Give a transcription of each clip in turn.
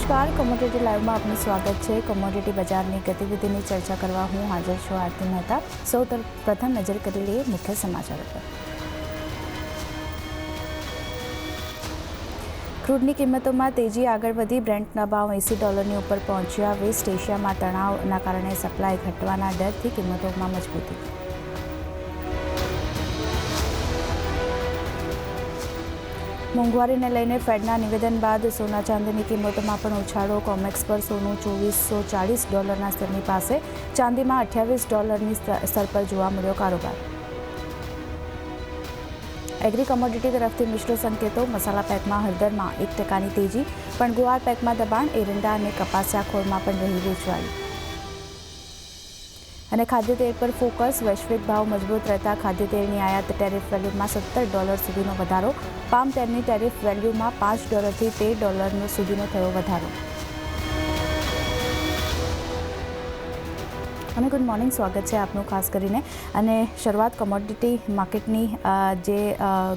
નમસ્કાર, કોમોડિટી લાઈવમાં આપનું સ્વાગત છે। કોમોડિટી બજારની ગતિવિધિની ચર્ચા કરવા હું હાજર છું આરતી મહેતા। સૌ પ્રથમ નજર કરી લઈએ મુખ્ય સમાચારો પર। ક્રૂડની કિંમતોમાં તેજી આગળ વધી। બ્રેન્ટના ભાવ $80 ઉપર પહોંચ્યા। વેસ્ટ એશિયામાં તણાવના કારણે સપ્લાય ઘટવાના ડરથી કિંમતોમાં મજબૂતી। મોંઘવારીને લઈને ફેડના નિવેદન બાદ સોના ચાંદીની કિંમતોમાં પણ ઉછાળો। કોમેક્સ પર સોનું $2440 સ્તરની પાસે, ચાંદીમાં $28 સ્તર પર જોવા મળ્યો કારોબાર। એગ્રી કમોડિટી તરફથી મિશ્ર સંકેતો। મસાલા પેકમાં હળદરમાં 1% તેજી, પણ ગુવાર પેકમાં દબાણ। એરંડા અને કપાસિયા ખોળમાં પણ રહી વેચવાલી। અને ખાદ્ય તેલ પર ફોકસ। વૈશ્વિક ભાવ મજબૂત રહેતા ખાદ્ય તેલની આયાત ટેરિફ વેલ્યુમાં $70 સુધીનો વધારો। પામ તેલની ટેરિફ વેલ્યુમાં $5 થી $13 સુધીનો થયો વધારો। અને ગુડ મોર્નિંગ, સ્વાગત છે આપનું ખાસ કરીને। અને શરૂઆત કોમોડિટી માર્કેટની જે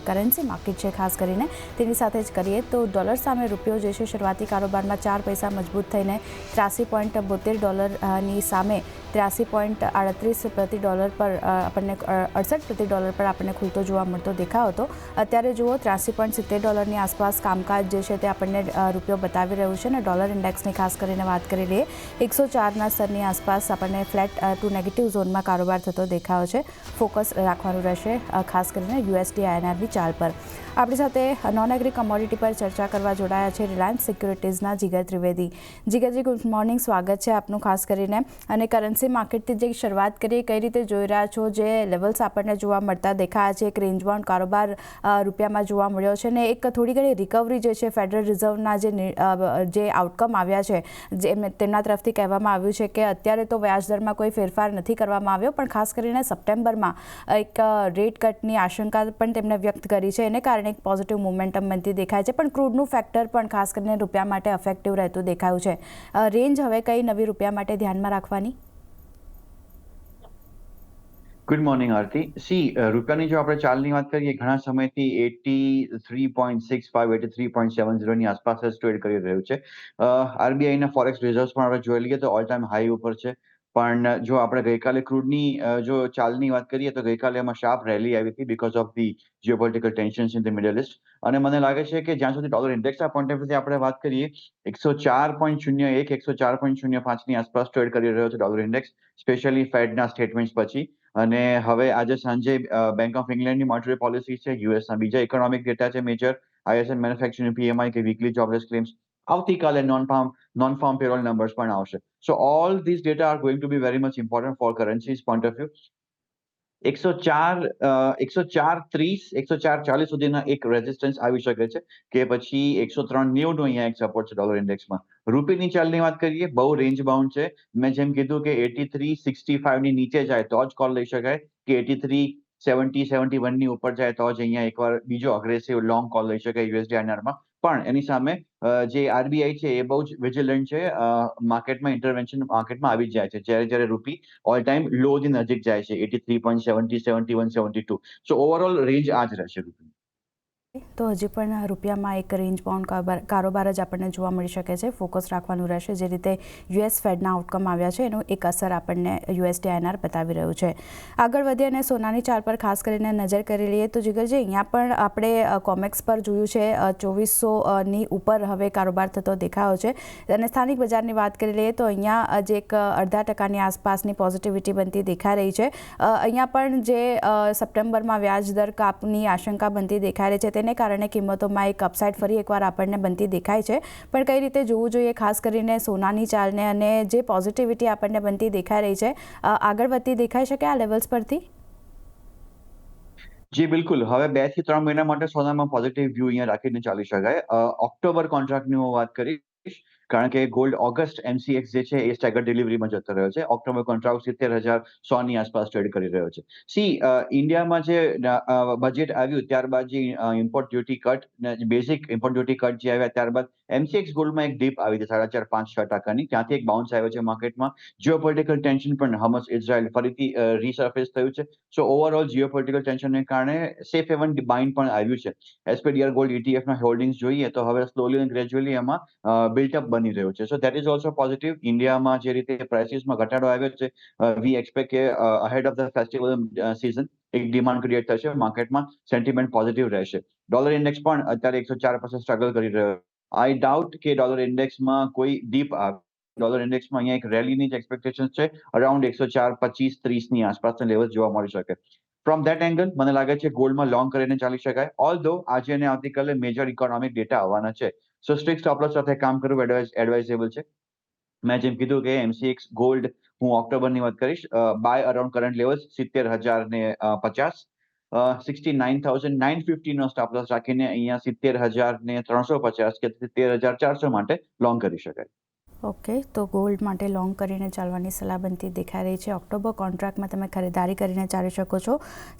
કરન્સી માર્કેટ છે ખાસ કરીને તેની સાથે જ કરીએ તો ડોલર સામે રૂપિયો જે છે શરૂઆતી કારોબારમાં 4 પૈસા મજબૂત થઈને $83.72ની સામે 83.38 પ્રતિ ડોલર પર આપણને 68 પ્રતિ ડોલર પર આપણને ખુલતો જોવા મળતો દેખાયો હતો। અત્યારે જુઓ $83.70ની આસપાસ કામકાજ જે છે તે આપણને રૂપિયો બતાવી રહ્યું છે। અને ડોલર ઇન્ડેક્સની ખાસ કરીને વાત કરી લઈએ 104ના સ્તરની આસપાસ આપણને ફ્લેટ ટુ નેગેટિવ ઝોનમાં કારોબાર થતો દેખાયો છે। ફોકસ રાખવાનું રહેશે ખાસ કરીને USD INRની ચાલ પર। આપણી સાથે નોન એગ્રી કમોડિટી પર ચર્ચા કરવા જોડાયા છે રિલાયન્સ સિક્યુરિટીઝના જીગર ત્રિવેદી। જીગરજી, ગુડ મોર્નિંગ, સ્વાગત છે આપનું ખાસ કરીને। અને કરન્સી માર્કેટથી જે શરૂઆત કરીએ, કઈ રીતે જોઈ રહ્યા છો? જે લેવલ્સ આપણને જોવા મળતા દેખાયા છે, એક રેન્જ બાઉન્ડ કારોબાર રૂપિયામાં જોવા મળ્યો છે ને એક થોડી ઘણી રિકવરી જે છે ફેડરલ રિઝર્વના જે આઉટકમ આવ્યા છે, જે તેમના તરફથી કહેવામાં આવ્યું છે કે અત્યારે તો વ્યાજદરમાં કોઈ ફેરફાર નથી કરવામાં આવ્યો, પણ ખાસ કરીને સપ્ટેમ્બરમાં એક રેટ કટની આશંકા પણ તેમણે વ્યક્ત કરી છે। એને કારણે એક પોઝિટિવ મોમેન્ટમ બનતી દેખાય છે, પણ ક્રૂડનું ફેક્ટર પણ ખાસ કરીને રૂપિયા માટે અફેક્ટિવ રહેતું દેખાયું છે। રેન્જ હવે કઈ નવી રૂપિયા માટે ધ્યાનમાં રાખવાની? ગુડ મોર્નિંગ આરતી। રૂપિયાની જો આપણે ચાલની વાત કરીએ, ઘણા સમયથી 83.65 83.70ની આસપાસ જ ટ્રેડ કરી રહ્યું છે। આરબીઆઈના ફોરેક્સ રિઝર્વ્સ પણ આપણે જોઈ લઈએ તો ઓલ ટાઈમ હાઈ ઉપર છે। પણ જો આપણે ગઈકાલે ક્રૂડની જો ચાલની વાત કરીએ તો ગઈકાલે એમાં શાર્પ રેલી આવી હતી because of the geopolitical tensions in the Middle East. અને મને લાગે છે કે જ્યાં સુધી ડોલર ઇન્ડેક્સના પોઈન્ટ ઓફ વ્યૂથી આપણે વાત કરીએ 104.01 104.05ની આસપાસ ટ્રેડ કરી રહ્યો છે ડોલર ઇન્ડેક્સ, સ્પેશિયલી ફેડના સ્ટેટમેન્ટ્સ પછી। અને હવે આજે સાંજે બેંક ઓફ ઇંગ્લેન્ડની મોનેટરી પોલિસી છે, યુએસના બીજા ઇકોનોમિક ડેટા છે મેજર, ISM મેન્યુફેક્ચરિંગ PMI કે વીકલી જોબલેસ ક્લેમ્સ, આવતીકાલે નોન ફાર્મ પેરોલ નંબર્સ પણ આવશે। સો all this data are going to be very much important for કરન્સીઝ point of view. 104.30 104.40 સુધીના એક resistance આવી શકે છે કે પછી 103.90નું અહીંયા એક સપોર્ટ છે ડોલર ઇન્ડેક્સમાં। રૂપીની ચાલની વાત કરીએ, બહુ રેન્જ બાઉન્ડ છે। મેં જેમ કીધું કે 83.65ની નીચે જાય તો જ કોલ લઈ શકાય, કે 83.70 71ની ઉપર જાય તો જ અહીંયા એકવાર બીજો અગ્રેસિવ લોંગ કોલ લઈ શકાય USD INRમાં। પણ એની સામે જે આરબીઆઈ છે એ બહુ જ વિજિલન્ટ છે। માર્કેટમાં ઇન્ટરવેન્શન માર્કેટમાં આવી જ જાય છે જ્યારે રૂપી ઓલ ટાઈમ લોની નજીક જાય છે 83.70 71 72। સો ઓવરઓલ રેન્જ આ જ રહેશે રૂપી। તો હજી પણ રૂપિયામાં એક રેન્જ બાઉન્ડ કારોબાર જ આપણને જોવા મળી શકે છે। ફોકસ રાખવાનું રહેશે। જે રીતે US ફેડના આઉટકમ આવ્યા છે એનું એક અસર આપણને USD INR બતાવી રહ્યું છે। આગળ વધીએ અને સોનાની ચાલ પર ખાસ કરીને નજર કરી લઈએ તો જીગરજી, અહીંયા પણ આપણે કોમેક્સ પર જોયું છે 2400ની ઉપર હવે કારોબાર થતો દેખાયો છે। અને સ્થાનિક બજારની વાત કરી લઈએ તો અહીંયા જે એક 0.5%ની આસપાસની પોઝિટિવિટી બનતી દેખાઈ રહી છે। અહીંયા પણ જે સપ્ટેમ્બરમાં વ્યાજ દર કાપની આશંકા બનતી દેખાઈ રહી છે તેને કારણે કિંમતોમાં એક અપસાઇડ ફરી એકવાર આપણને બનતી દેખાય છે। પણ કઈ રીતે જોવું જોઈએ ખાસ કરીને સોનાની ચાલને, અને જે પોઝિટિવિટી આપણને બનતી દેખાઈ રહી છે આગળ વધતી દેખાઈ શકે આ લેવલ્સ પરથી? જી બિલકુલ, હવે 2 થી 3 મહિના માટે સોનામાં પોઝિટિવ વ્યૂ અહીંયા રાખીને ચાલી શકાય। ઓક્ટોબર કોન્ટ્રાક્ટની હું વાત કરીશ, કારણ કે ગોલ્ડ ઓગસ્ટ MCX જે છે એ સ્ટેગર ડિલિવરીમાં જતો રહ્યો છે। ઓક્ટોબર કોન્ટ્રાક્ટ 70,100ની આસપાસ ટ્રેડ કરી રહ્યો છે। ઇન્ડિયામાં જે બજેટ આવ્યું ત્યારબાદ જે import duty cut, basic import duty cut જે આવ્યા ત્યારબાદ MCX ગોલ્ડમાં એક ડીપ આવી છે 4.5-5-6%ની, ત્યાંથી એક બાઉન્સ આવ્યો છે માર્કેટમાં। જીઓપોલિટિકલ ટેન્શન પણ હમસ ઇઝરાયલ ફરીથી રીસર્ફેસ થયું છે। સો ઓવરઓલ જીઓપોલિટિકલ ટેન્શનને કારણે સેફ હેવન બાઇન્ડ પણ આવ્યું છે। As per dear gold ETFના holdings જોઈએ તો હવે સ્લોલી એન્ડ ગ્રેજ્યુઅલી એમાં બિલ્ટઅપ બની રહ્યો છે. So that is also positive. ઇન્ડિયામાં જે રીતે પ્રાઇસીસમાં ઘટાડો આવ્યો છે, વી એક્સપેક્ટ કે ahead of the festival season એક ડિમાન્ડ ક્રિએટ થશે માર્કેટમાં, સેન્ટિમેન્ટ પોઝિટિવ રહેશે. ડોલર ઇન્ડેક્સ પણ અત્યારે 104% સ્ટ્રગલ કરી રહ્યો. આઈ ડાઉટ કે ડોલર ઇન્ડેક્સમાં કોઈ ડીપ આવે. ડોલર ઇન્ડેક્સમાં અહીંયા એક રેલીની જ એક્સપેક્ટેશન છે, અરાઉન્ડ 104.25-30 ની આસપાસના લેવલ જોવા મળી શકે. ફ્રોમ ધેટ એંગલ મને લાગે છે ગોલ્ડમાં લોંગ કરીને ચાલી શકાય. ઓલ્ધો આજે અને આવતીકાલે મેજર ઇકોનોમિક ડેટા આવવાના છે, સો સ્ટ્રિક્ટ સ્ટોપ લોસ સાથે કામ કરવું એડવાઇઝેબલ છે. મેં જેમ કીધું કે MCX ગોલ્ડ હું ઓક્ટોબરની વાત કરીશ, બાય અરાઉન્ડ કરંટ લેવલ્સ 70,050, 69,950 નો સ્ટોપ લોસ રાખીને અહીંયા 70,350 કે 70,400 માટે લોંગ કરી શકાય. ઓકે, તો ગોલ્ડ માટે લોંગ કરીને ચાલવાની સલાહ બનતી દેખાઈ રહી છે. ઓક્ટોબર કોન્ટ્રાક્ટમાં તમે ખરીદારી કરીને ચાલી શકો છો.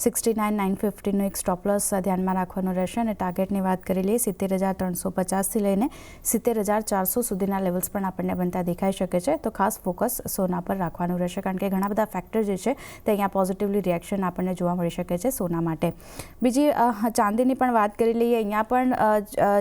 69,950નો એક સ્ટોપ લોસ ધ્યાનમાં રાખવાનો રહેશે અને ટાર્ગેટની વાત કરી લઈએ 70,350થી લઈને 70,400 સુધીના લેવલ્સ પણ આપણને બનતા દેખાઈ શકે છે. તો ખાસ ફોકસ સોના પર રાખવાનું રહેશે, કારણ કે ઘણા બધા ફેક્ટર જે છે તે અહીંયા પોઝિટિવલી રિએક્શન આપણને જોવા મળી શકે છે સોના માટે. બીજી ચાંદીની પણ વાત કરી લઈએ. અહીંયા પણ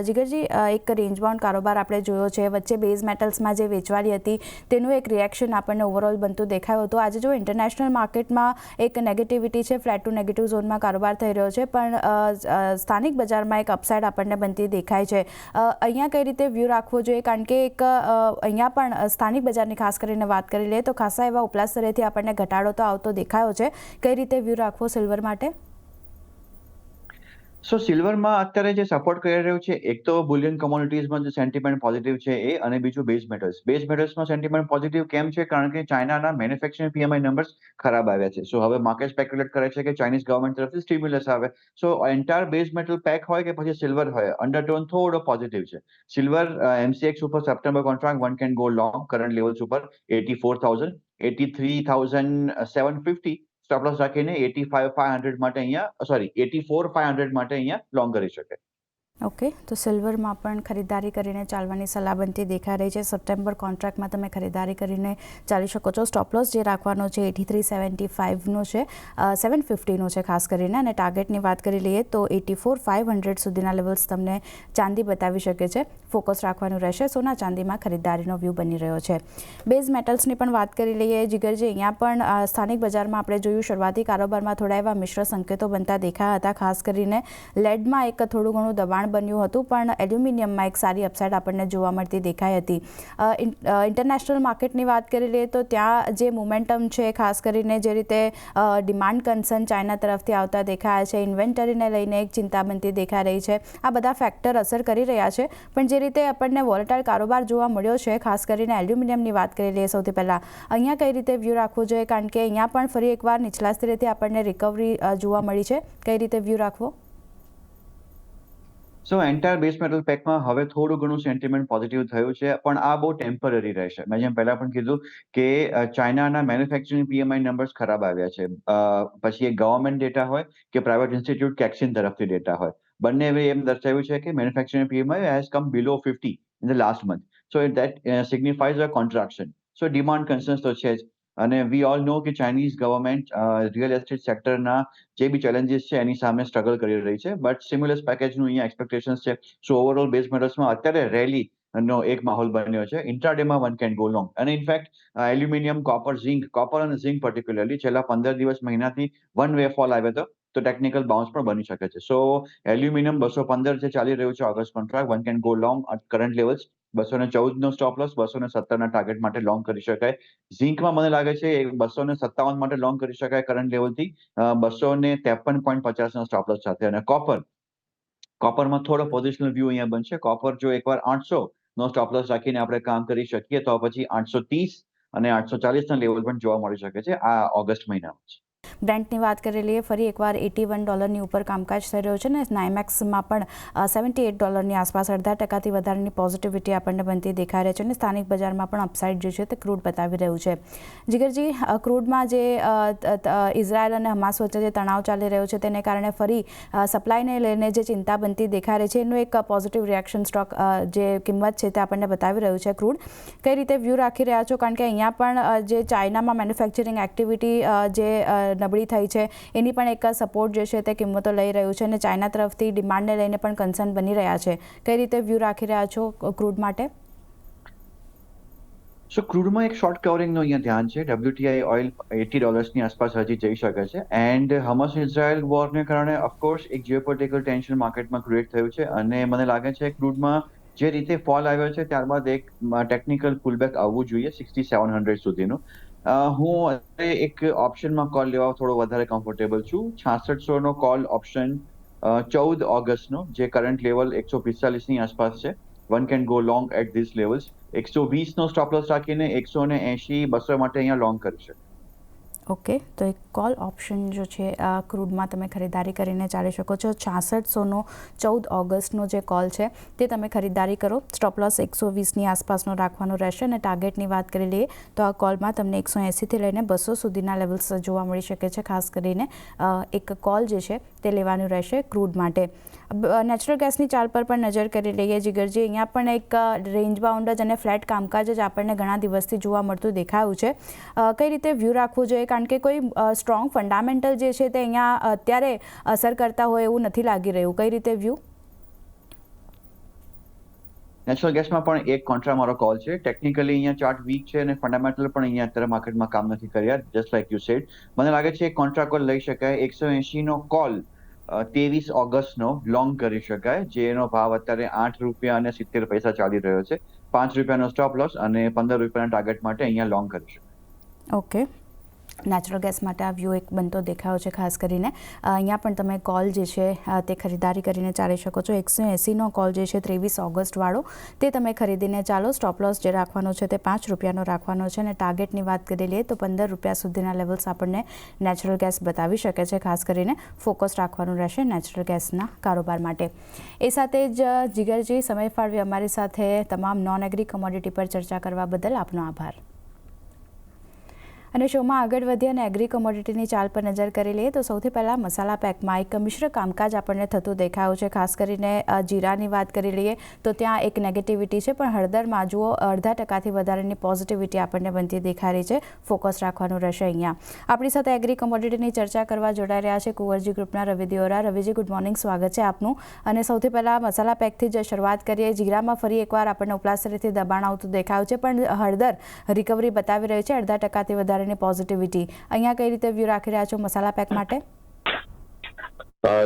જીગરજી એક રેન્જ બાઉન્ડ કારોબાર આપણે જોયો છે. વચ્ચે બેઝ મેટલ્સમાં જે વેચવાલી હતી તેનું એક રિએક્શન આપણને ઓવરઓલ બનતું દેખાયું હતું. આજે જો ઇન્ટરનેશનલ માર્કેટમાં એક નેગેટિવિટી છે, ફ્લેટ ટુ નેગેટિવ ઝોનમાં કારોબાર થઈ રહ્યો છે, પણ સ્થાનિક બજારમાં એક અપસાઇડ આપણને બનતી દેખાય છે. અહીંયા કઈ રીતે વ્યૂ રાખવો જોઈએ, કારણ કે એક અહીંયા પણ સ્થાનિક બજારની ખાસ કરીને વાત કરી લઈએ તો ખાસા એવા ઉપલા સ્તરેથી આપણને ઘટાડો તો આવતો દેખાયો છે. કઈ રીતે વ્યૂ રાખવો સિલ્વર માટે? સો સિલ્વરમાં અત્યારે જે સપોર્ટ કરી રહ્યું છે, એક તો બુલિયન કોમોડિટીઝમાં જે સેન્ટિમેન્ટ પોઝિટિવ છે એ, અને બીજું બેઝ મેટલ્સ. બેઝ મેટલ્સમાં સેન્ટિમેન્ટ પોઝિટિવ કેમ છે? કારણ કે ચાઇનાના મેન્યુફેક્ચરિંગ PMI નંબર્સ ખરાબ આવ્યા છે. સો હવે માર્કેટ સ્પેક્યુલેટ કરે છે કે ચાઇનીઝ ગવર્મેન્ટ તરફથી સ્ટિમ્યુલસ આવે. સો એન્ટાયર બેઝ મેટલ પેક હોય કે પછી સિલ્વર હોય, અંડરટોન થોડો પોઝિટિવ છે. સિલ્વર MCX ઉપર September contract one can go long current levels ઉપર 84,000, 83,750 સ્ટોપ લોસ રાખીને 85,500 માટે અહીંયા, સોરી 84,500 માટે અહીંયા લોંગ કરી શકે. ઓકે, તો સિલ્વરમાં પણ ખરીદારી કરીને ચાલવાની સલાહ બનતી દેખાઈ રહી છે. સપ્ટેમ્બર કોન્ટ્રાક્ટમાં તમે ખરીદારી કરીને ચાલી શકો છો. સ્ટોપ લોસ જે રાખવાનો છે 83,750નો છે, 750નો છે ખાસ કરીને, અને ટાર્ગેટની વાત કરી લઈએ તો 84,500 સુધીના લેવલ્સ તમને ચાંદી બતાવી શકે છે. ફોકસ રાખવાનું રહેશે. સોના ચાંદીમાં ખરીદારીનો વ્યૂ બની રહ્યો છે. બેઝ મેટલ્સની પણ વાત કરી લઈએ જીગરજી. અહીંયા પણ સ્થાનિક બજારમાં આપણે જોયું શરૂઆતી કારોબારમાં થોડા એવા મિશ્ર સંકેતો બનતા દેખાયા હતા. ખાસ કરીને લેડમાં એક થોડું ઘણું દબાણ બન્યું હતું, પણ એલ્યુમિનિયમમાં એક સારી અપસાઇડ આપણને જોવા મળતી દેખાઈ હતી. ઇન્ટરનેશનલ માર્કેટની વાત કરી લઈએ તો ત્યાં જે મોમેન્ટમ છે, ખાસ કરીને જે રીતે ડિમાન્ડ કન્સર્ન ચાઇના તરફથી આવતા દેખાયા છે, ઇન્વેન્ટરીને લઈને એક ચિંતા બનતી દેખાઈ રહી છે. આ બધા ફેક્ટર અસર કરી રહ્યા છે. પણ જે રીતે આપણને વોલેટાઇલ કારોબાર જોવા મળ્યો છે, ખાસ કરીને એલ્યુમિનિયમની વાત કરી લઈએ સૌથી પહેલાં, અહીંયા કઈ રીતે વ્યૂ રાખવો જોઈએ, કારણ કે અહીંયા પણ ફરી એકવાર નીચલા સ્તરેથી આપણને રિકવરી જોવા મળી છે. કઈ રીતે વ્યૂ રાખવો? સો એન્ટાયર બેઝ મેટલ પેકમાં હવે થોડું ઘણું સેન્ટિમેન્ટ પોઝિટિવ થયું છે, પણ આ બહુ ટેમ્પરરી રહેશે. મેં જેમ પહેલા પણ કીધું કે ચાઇનાના મેન્યુફેક્ચરિંગ PMI નંબર્સ ખરાબ આવ્યા છે. પછી એ ગવર્મેન્ટ ડેટા હોય કે પ્રાઇવેટ ઇન્સ્ટિટ્યૂટ કેક્સિન તરફથી ડેટા હોય, બંને એમ દર્શાવ્યું છે કે manufacturing PMI has come below 50 in the last month. So that signifies a contraction. So demand concerns તો છે જ. અને વી ઓલ નો કે ચાઇનીઝ ગવર્મેન્ટ રિયલ એસ્ટેટ સેક્ટરના જે બી ચેલેન્જીસ છે એની સામે સ્ટ્રગલ કરી રહી છે, બટ સ્ટિમ્યુલસ પેકેજનું અહીંયા એક્સપેક્ટેશન્સ છે. સો ઓવરઓલ બેઝ મેટલ્સમાં અત્યારે રેલી નો એક માહોલ બન્યો છે. ઇન્ટ્રાડેમાં વન કેન ગો લોંગ. અને ઇનફેક્ટ એલ્યુમિનિયમ, કોપર અને ઝિંક પર્ટિક્યુલરલી છેલ્લા 15 દિવસ મહિનાથી વન વે ફોલ આવ્યો હતો, તો ટેકનિકલ બાઉન્સ પણ બની શકે છે. સો એલ્યુમિનિયમ 215 જે ચાલી રહ્યું છે August contract, one can go long at current levels. 214નો સ્ટોપ લોસ, 217ના ટાર્ગેટ માટે લોંગ કરી શકાય. ઝિંકમાં મને લાગે છે 257 માટે લોંગ કરી શકાય કરંટ લેવલથી, 253.50નો સ્ટોપ લોસ સાથે. અને કોપરમાં થોડો પોઝિશનલ વ્યૂ અહીંયા બનશે. કોપર જો એકવાર 800નો સ્ટોપ લોસ રાખીને આપણે કામ કરી શકીએ તો પછી 830 અને 840ના લેવલ પણ જોવા મળી શકે છે આ ઓગસ્ટ મહિનામાં. બ્રેન્ટની વાત કરી લઈએ. ફરી એકવાર $81 ઉપર કામકાજ થઈ રહ્યું છે, અને નાઇમેક્સમાં પણ $78 આસપાસ 0.5% વધારાની પોઝિટિવિટી આપણને બનતી દેખાઈ રહી છે, અને સ્થાનિક બજારમાં પણ અપસાઇડ જે છે તે ક્રૂડ બતાવી રહ્યું છે. જીગરજી, ક્રૂડમાં જે ઇઝરાયલ અને હમાસ વચ્ચે જે તણાવ ચાલી રહ્યો છે તેને કારણે ફરી સપ્લાયને લઈને જે ચિંતા બનતી દેખાઈ રહી છે, એનું એક પોઝિટિવ રિએક્શન સ્ટોક જે કિંમત છે તે આપણને બતાવી રહ્યું છે. ક્રૂડ કઈ રીતે વ્યૂ રાખી રહ્યા છો, કારણ કે અહીંયા પણ જે ચાઇનામાં મેન્યુફેક્ચરિંગ એક્ટિવિટી જે નબળી થઈ છે એની પણ એક સપોર્ટ જે છે તે કિંમતો લઈ રહ્યું છે, અને ચાઇના તરફથી ડિમાન્ડને લઈને પણ કન્સર્ન બની રહ્યા છે. કઈ રીતે વ્યૂ રાખી રહ્યા છો ક્રૂડ માટે? સો ક્રૂડમાં એક શોર્ટ કવરિંગનું અહીંયા ધ્યાન છે. WTI ઓઇલ $80ની આસપાસ હજી જઈ શકે છે. એન્ડ હમાસ ઇઝરાયલ વોરને કારણે ઓફકોર્સ એક જીઓપોલિટિકલ ટેન્શન માર્કેટમાં ક્રિએટ થયું છે અને મને લાગે છે ક્રૂડમાં જે રીતે ફોલ આવ્યો છે ત્યારબાદ એક ટેકનિકલ પુલબેક આવવું જોઈએ 6700 સુધીનું. હું અત્યારે એક ઓપ્શનમાં કોલ લેવા થોડો વધારે કમ્ફર્ટેબલ છું. 6600 નો કોલ ઓપ્શન 14 ઓગસ્ટનો જે કરંટ લેવલ 145ની આસપાસ છે. One can go long at this levels. 120નો સ્ટોપ લોસ રાખીને 180-200 માટે અહીંયા લોંગ કરી શકે. ઓકે, તો એક કોલ ઓપ્શન જો છે ક્રૂડમાં તમે ખરીદારી કરીને ચાલી શકો છો. 6600નો 14 ઓગસ્ટનો જે કોલ છે તે તમે ખરીદારી કરો. સ્ટોપ લોસ 120ની આસપાસનો રાખવાનો રહેશે અને ટાર્ગેટની વાત કરી લઈએ તો આ કોલમાં તમને 180થી લઈને 200 સુધીના લેવલ્સ જોવા મળી શકે છે. ખાસ કરીને એક કોલ જે છે તે લેવાનું રહેશે ક્રૂડ માટે. નેચરલ ગેસની ચાલ પર પણ નજર કરી લઈએ જીગરજી. અહીંયા પણ એક રેન્જ બાઉન્ડ જ અને ફ્લેટ કામકાજ જ આપણને ઘણા દિવસથી જોવા મળતું દેખાયું છે. કઈ રીતે વ્યૂ રાખવું જોઈએ, કારણ કે કોઈ સ્ટ્રોંગ ફંડામેન્ટલ જે છે તે અહીંયા અત્યારે અસર કરતા હોય એવું નથી લાગી રહ્યું. કઈ રીતે વ્યૂ? નેચરલ ગેસમાં પણ એક કોન્ટ્રા મારો કોલ છે. ટેકનિકલી અહીંયા ચાર્ટ વીક છે અને ફંડામેન્ટલ પણ અહીંયા અત્યારે માર્કેટમાં કામ નથી કર્યા. જસ્ટ લાઈક યુ સેડ, મને લાગે છે એક કોન્ટ્રા કોલ લઈ શકાય. 180નો કોલ 23 ઓગસ્ટનો લોંગ કરી શકાય, જેનો ભાવ અત્યારે ₹8.70 ચાલી રહ્યો છે. ₹5 સ્ટોપ લોસ અને ₹15 ટાર્ગેટ માટે અહીંયા લોંગ કરી શકાય. ઓકે, નેચરલ ગેસ માટે આ વ્યૂ એક બનતો દેખાયો છે. ખાસ કરીને અહીંયા પણ તમે કોલ જે છે તે ખરીદારી કરીને ચાલી શકો છો. 180નો કોલ જે છે 23 ઓગસ્ટવાળો તે તમે ખરીદીને ચાલો. સ્ટોપ લોસ જે રાખવાનો છે તે ₹5 રાખવાનો છે અને ટાર્ગેટની વાત કરી લઈએ તો ₹15 સુધીના લેવલ્સ આપણને નેચરલ ગેસ બતાવી શકે છે. ખાસ કરીને ફોકસ રાખવાનું રહેશે નેચરલ ગેસના કારોબાર માટે. એ સાથે જ જીગરજી, સમય ફાળવી અમારી સાથે તમામ નોન એગ્રી કોમોડિટી પર ચર્ચા કરવા બદલ આપનો આભાર. અને શોમાં આગળ વધીએ અને એગ્રી કોમોડિટીની ચાલ પર નજર કરી લઈએ તો સૌથી પહેલાં મસાલા પેકમાં એક મિશ્ર કામકાજ આપણને થતું દેખાયું છે. ખાસ કરીને જીરાની વાત કરી લઈએ તો ત્યાં એક નેગેટિવિટી છે, પણ હળદરમાં જુઓ 0.5% વધારેની પોઝિટિવિટી આપણને બનતી દેખાઈ રહી છે. ફોકસ રાખવાનું રહેશે અહીંયા. આપણી સાથે એગ્રી કોમોડિટીની ચર્ચા કરવા જોડાઈ રહ્યા છે કુંવરજી ગ્રુપના રવિ દિયોરા. રવિજી, ગુડ મોર્નિંગ, સ્વાગત છે આપનું. અને સૌથી પહેલાં મસાલા પેકથી જ શરૂઆત કરીએ. જીરામાં ફરી એકવાર આપણને ઉપલા સ્તરેથી દબાણ આવતું દેખાયું છે, પણ હળદર રિકવરી બતાવી રહી છે. 0.5% વધારે પોઝિટિવિટી. અહીંયા કઈ રીતે વ્યૂ રાખી રહ્યા છો મસાલા પેક માટે?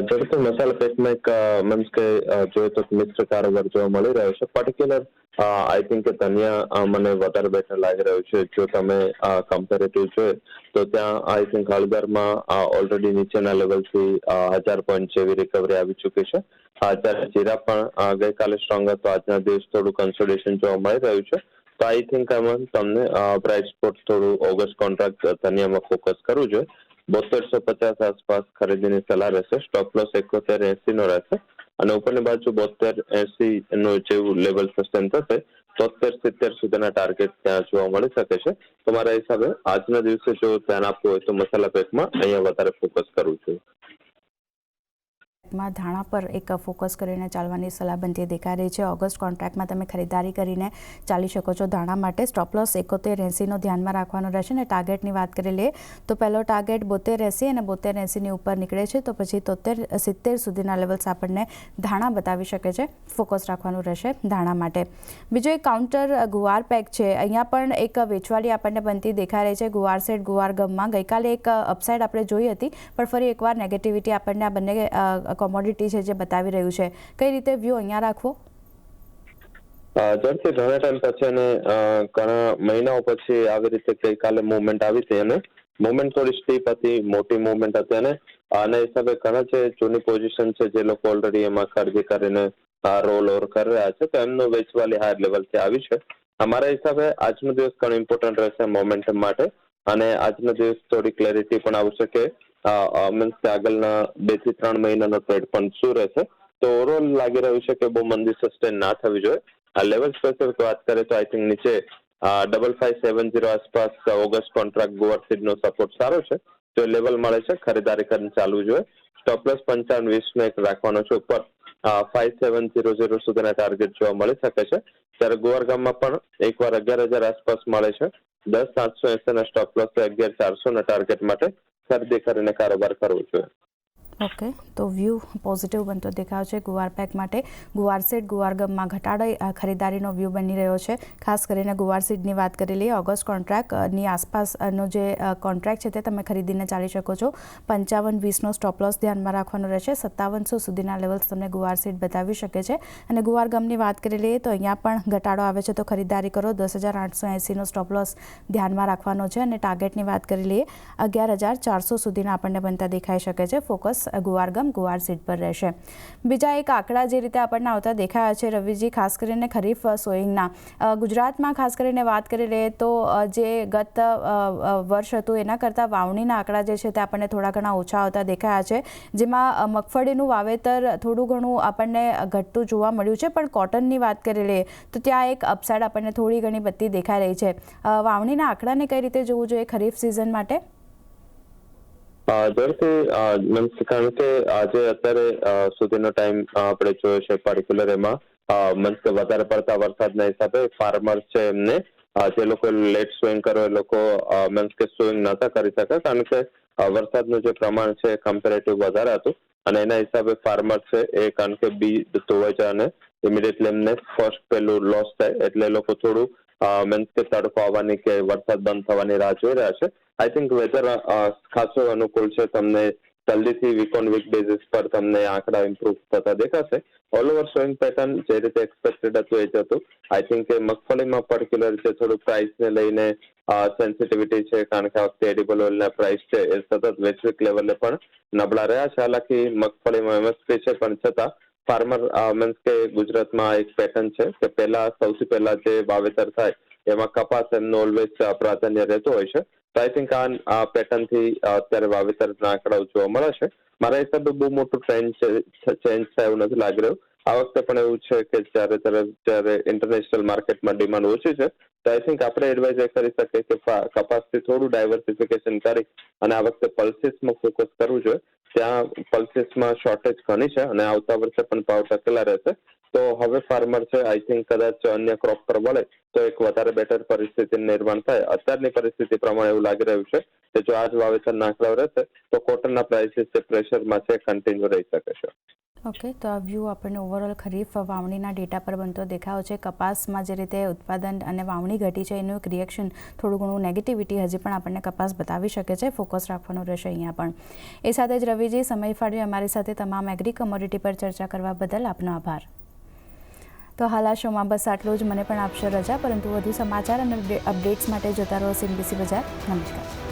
ઝડપી મસાલા પેકમાં એક મીન્સ કે જોઈએ તો મિશ્ર કારોબાર જોવા મળી રહ્યો છે. પર્ટિક્યુલર આઈ થિંક કે ધનિયા મને વધારે બેટર લાગી રહ્યું છે. જો તમે કમ્પેરેટિવ જોઈએ તો ત્યાં આઈ થિંક હળદરમાં ઓલરેડી નીચેના લેવલથી 1000 પોઈન્ટ જેવી રિકવરી આવી ચૂકી છે. અત્યારે જીરા પણ ગઈકાલે સ્ટ્રોંગ હતો, આજના દિવસ થોડું કન્સોલિડેશન જોવા મળી રહ્યું છે. તો આઈ થિંક આમાં તમને પ્રાઇસ સ્પોર્ટ થોડું ઓગસ્ટ કોન્ટ્રાક્ટ ધનિયામાં ફોકસ કરવું જોઈએ. 7250 આસપાસ ખરીદીની સલાહ રહેશે. સ્ટોપ લોસ 7180 રહેશે અને ઉપરની બાજુ 7280 જેવું લેવલ સસ્ટેન થશે. 7370 સુધીના ટાર્ગેટ ત્યાં જોવા મળી શકે છે. તમારા હિસાબે આજના દિવસે જો ધ્યાન આપવું હોય તો મસાલા પેકમાં અહીંયા વધારે ફોકસ કરવું જોઈએ. માં ધાણા પર એક ફોકસ કરીને ચાલવાની સલાહ બનતી દેખાઈ રહી છે. ઓગસ્ટ કોન્ટ્રાક્ટમાં તમે ખરીદારી કરીને ચાલી શકો છો. ધાણા માટે સ્ટોપ લોસ 7180નો ધ્યાનમાં રાખવાનો રહેશે અને ટાર્ગેટની વાત કરી લઈએ તો પહેલો ટાર્ગેટ 7280 અને 7280ની ઉપર નીકળે છે તો પછી 7370 સુધીના લેવલ્સ આપણને ધાણા બતાવી શકે છે. ફોકસ રાખવાનું રહેશે ધાણા માટે. બીજો એક કાઉન્ટર ગુવાર પેક છે. અહીંયા પણ એક વેચવાલી આપણને બનતી દેખાઈ રહી છે. ગુવાર સેટ, ગુવાર ગમમાં ગઈકાલે એક અપસાઇડ આપણે જોઈ હતી, પણ ફરી એકવાર નેગેટિવિટી આપણને આ બંને કોમોડિટી છે જે બતાવી રહ્યું છે. કઈ રીતે વ્યૂ અહીંયા રાખવો? ઝડપથી ઘણા ટાઈમ પછી અને ઘણા મહિનાઓ પછી આવી રીતે ગઈકાલે મુવમેન્ટ આવી હતી અને મુવમેન્ટ થોડી સ્ટીપ હતી, મોટી મુવમેન્ટ હતી અને આના હિસાબે ઘણા જે જૂની પોઝિશન છે જે લોકો ઓલરેડી એમાં ખરીદી કરીને રોલ ઓવર કરી રહ્યા છે તો એમનું વેચવાલી હાયર લેવલથી આવી છે. અમારા હિસાબે આજનો દિવસ ઘણો ઇમ્પોર્ટન્ટ રહેશે મોમેન્ટમ માટે અને આજનો દિવસ થોડી ક્લેરિટી પણ આવશે કે મીન્સ કે આગળના 2 થી 3 મહિનાનો ટ્રેડ પણ શું રહેશે. તો ઓવરઓલ લાગી રહ્યું છે કે બહુ મંદી સસ્ટેન ના થવી જોઈએ. આ લેવલ સ્પેસિફિક વાત કરીએ તો આઈ થિંક નીચે 5570 આસપાસ ઓગસ્ટ કોન્ટ્રાક્ટ ગુવાર સીડનો સપોર્ટ સારો છે. જો લેવલ મળે છે ખરીદારી કરીને ચાલવું જોઈએ. સ્ટોપ લોસ 5520 એક રાખવાનો છે. ઉપર 5700 સુધીના ટાર્ગેટ જોવા મળી શકે છે. ત્યારે ગુવાર ગામમાં પણ એકવાર 11000 આસપાસ મળે છે. 10780 ના સ્ટોપ લોસ 11400 ના ટાર્ગેટ માટે ખરીદી કરીને કારોબાર કરવો જોઈએ. ઓકે, તો વ્યૂ પોઝિટિવ બનતો દેખાવ છે ગુવાર પેક માટે. ગુવાર સીડ ગુવાર ગમમાં ઘટાડો ખરીદારીનો વ્યૂ બની રહ્યો છે. ખાસ કરીને ગુવાર સીડની વાત કરી લઈએ, ઓગસ્ટ કોન્ટ્રાક્ટની આસપાસનો જે કોન્ટ્રાક્ટ છે તે તમે ખરીદીને ચાલી શકો છો. 55.20નો સ્ટોપ લોસ ધ્યાનમાં રાખવાનો રહેશે. 5700 સુધીના લેવલ્સ તમને ગુવાર સીડ બતાવી શકે છે. અને ગુવાર ગમની વાત કરી લઈએ તો અહીંયા પણ ઘટાડો આવે છે તો ખરીદારી કરો. 10,880નો સ્ટોપ લોસ ધ્યાનમાં રાખવાનો છે. અને ટાર્ગેટની વાત કરી લઈએ 11,400 સુધીના આપણને બનતા દેખાઈ શકે છે. ફોકસ ગુવાર ગમ ગુવાર સીડ પર રહેશે. બીજા એક આંકડા જે રીતે આપણને આવતા દેખાયા છે રવિજી, ખાસ કરીને ખરીફ સોઈંગના ગુજરાતમાં ખાસ કરીને વાત કરી લઈએ તો જે ગત વર્ષ હતું એના કરતાં વાવણીના આંકડા જે છે તે આપણને થોડા ઘણા ઓછા આવતા દેખાયા છે, જેમાં મગફળીનું વાવેતર થોડું ઘણું આપણને ઘટતું જોવા મળ્યું છે. પણ કોટનની વાત કરી લઈએ તો ત્યાં એક અપસાઇડ આપણને થોડી ઘણી બત્તી દેખાઈ રહી છે. વાવણીના આંકડાને કઈ રીતે જોવું જોઈએ ખરીફ સિઝન માટે? જરૂરથી મીન્સ કારણ કે આજે અત્યારે સુધીનો ટાઈમ આપણે જોયો છે પર્ટિક્યુલર એમાં મીન્સ કે વધારે પડતા વરસાદના હિસાબે ફાર્મર્સ છે એમને જે લોકો લેટ સ્વિંગ કરો એ લોકો મીન્સ કે સ્વિંગ નતા કરી શકે કારણ કે વરસાદનું જે પ્રમાણ છે કમ્પેરેટિવ વધારે હતું અને એના હિસાબે ફાર્મર છે એ કારણ કે બી ધોવાઈ જાય અને ઇમિડિયેટલી એમને ફર્સ્ટ પેલું લોસ થાય એટલે એ લોકો થોડું મીન્સ કે તડકો આવવાની કે વરસાદ બંધ થવાની રાહ જોઈ રહ્યા છે. આઈ થિંક વેધર ખાસો અનુકૂળ છે. તમને જલ્દીથી વીક ઓન વીક બેઝિસ પર તમને આંકડા ઇમ્પ્રુવ થતા દેખાશે. ઓલ ઓવર સ્વિંગ પેટર્ન જે રીતે એક્સપેક્ટેડ હતું એ જ હતું. આઈ થિંક કે મગફળીમાં પર્ટિક્યુલર જે થોડું પ્રાઇસને લઈને સેન્સિટિવિટી છે કારણ કે આ વખતે એડિબલ ઓઇલના પ્રાઇસ છે એ સતત વૈશ્વિક લેવલે પણ નબળા રહ્યા છે. હાલાકી મગફળીમાં એમએસપી છે પણ છતાં ફાર્મર મીન્સ કે ગુજરાતમાં એક પેટર્ન છે કે સૌથી પહેલા જે વાવેતર થાય એમાં કપાસ એમનું ઓલવેઝ પ્રાધાન્ય રહેતું હોય છે. તો આઈ થિંક આ પેટર્નથી અત્યારે વાવેતરના આંકડાઓ જોવા મળે છે. મારા હિસાબે બહુ મોટું ટ્રેન્ડ ચેન્જ થાય એવું નથી લાગી રહ્યું. આ વખતે પણ એવું છે કે જ્યારે ઇન્ટરનેશનલ માર્કેટમાં ડિમાન્ડ ઓછી છે તો આઈ થિંક આપણે એડવાઇઝ એ કરી શકીએ કે કપાસથી થોડું ડાયવર્સિફિકેશન કરી અને આ વખતે પલ્સીસમાં ફોકસ કરવું જોઈએ. ત્યાં પલ્સીસમાં શોર્ટેજ ઘણી છે અને આવતા વર્ષે પણ ભાવ ટકેલા રહેશે. તો હવે ફાર્મર છે આઈ થિંક કદાચ અન્ય ક્રોપ પર વળે તો એક વધારે બેટર પરિસ્થિતિનું નિર્માણ થાય. અત્યારની પરિસ્થિતિ પ્રમાણે એવું લાગી રહ્યું છે કે જો આજ વાવેતરના આંકડાઓ રહેશે તો કોટનના પ્રાઇસીસ જે પ્રેશરમાં છે કન્ટિન્યુ રહી શકે છે. ઓકે, તો આ વ્યૂ આપણને ઓવરઓલ ખરીફ વાવણીના ડેટા પર બનતો દેખાવ છે. કપાસમાં જે રીતે ઉત્પાદન અને વાવણી ઘટી છે એનું એક રિએક્શન થોડું ઘણું નેગેટિવિટી હજી પણ આપણને કપાસ બતાવી શકે છે. ફોકસ રાખવાનું રહેશે અહીંયા પણ. એ સાથે જ રવિજી સમય ફાળવી અમારી સાથે તમામ એગ્રી કમોડિટી પર ચર્ચા કરવા બદલ આપનો આભાર. તો હાલ આ શોમાં બસ આટલું જ. મને પણ આપશો રજા, પરંતુ વધુ સમાચાર અને અપડેટ્સ માટે જોતા રહો CNBC બજાર. નમસ્કાર.